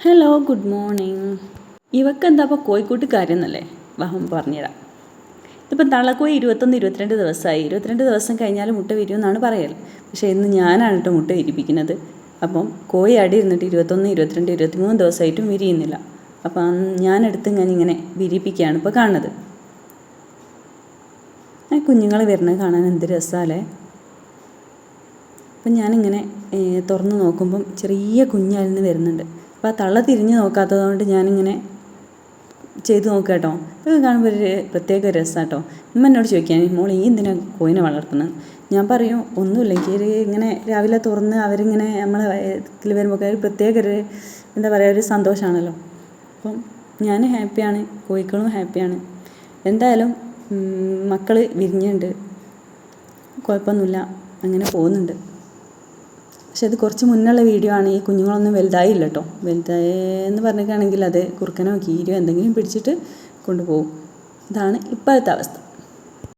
Hello, good morning. ഇവക്കെന്താ അപ്പോൾ കോഴിക്കൂട്ടുകാര്യം എന്നല്ലേ വഹം പറഞ്ഞുതരാം. ഇതിപ്പം തള്ളക്കോഴി 21-22 ദിവസമായി. 22 ദിവസം കഴിഞ്ഞാൽ മുട്ട വിരിയുമെന്നാണ് പറയൽ. പക്ഷേ ഇന്ന് ഞാനാണ് കേട്ടോ മുട്ട വിരിപ്പിക്കുന്നത്. അപ്പം കോഴി അടി ഇരുന്നിട്ട് 21, 22, 23 ദിവസമായിട്ടും വിരിയുന്നില്ല. അപ്പം ഞാനെടുത്ത് ഇങ്ങനെ വിരിപ്പിക്കുകയാണ് ഇപ്പോൾ കാണുന്നത്. കുഞ്ഞുങ്ങൾ വരുന്നത് കാണാൻ എന്ത് രസമല്ലേ. അപ്പം ഞാനിങ്ങനെ തുറന്ന് നോക്കുമ്പം ചെറിയ കുഞ്ഞായിരുന്നു വരുന്നുണ്ട്. അപ്പോൾ ആ തള്ള തിരിഞ്ഞ് നോക്കാത്തത് കൊണ്ട് ഞാനിങ്ങനെ ചെയ്ത് നോക്കുക കേട്ടോ. ഇത് കാണുമ്പോൾ ഒരു പ്രത്യേക രസമാണ് കേട്ടോ. ഉമ്മ എന്നോട് ചോദിക്കാൻ, മോൾ ഈ എന്തിനാണ് കോഴിനെ വളർത്തുന്നത്? ഞാൻ പറയും ഒന്നുമില്ല, എനിക്ക് ഇങ്ങനെ രാവിലെ തുറന്ന് അവരിങ്ങനെ നമ്മളെ ഇതിൽ വരുമ്പോൾ ഒരു പ്രത്യേക ഒരു എന്താ പറയുക ഒരു സന്തോഷമാണല്ലോ. അപ്പം ഞാൻ ഹാപ്പിയാണ്, കോഴിക്കളും ഹാപ്പിയാണ്. എന്തായാലും മക്കൾ വിരിഞ്ഞുണ്ട്, കുഴപ്പമൊന്നുമില്ല, അങ്ങനെ പോകുന്നുണ്ട്. പക്ഷെ അത് കുറച്ച് മുന്നുള്ള വീഡിയോ ആണ്. ഈ കുഞ്ഞുങ്ങളൊന്നും വലുതായില്ല കേട്ടോ. വലുതായെന്ന് പറഞ്ഞിട്ടാണെങ്കിൽ അത് കുറുക്കനോ കീരിയോ എന്തെങ്കിലും പിടിച്ചിട്ട് കൊണ്ടുപോകും. ഇതാണ് ഇപ്പോഴത്തെ അവസ്ഥ.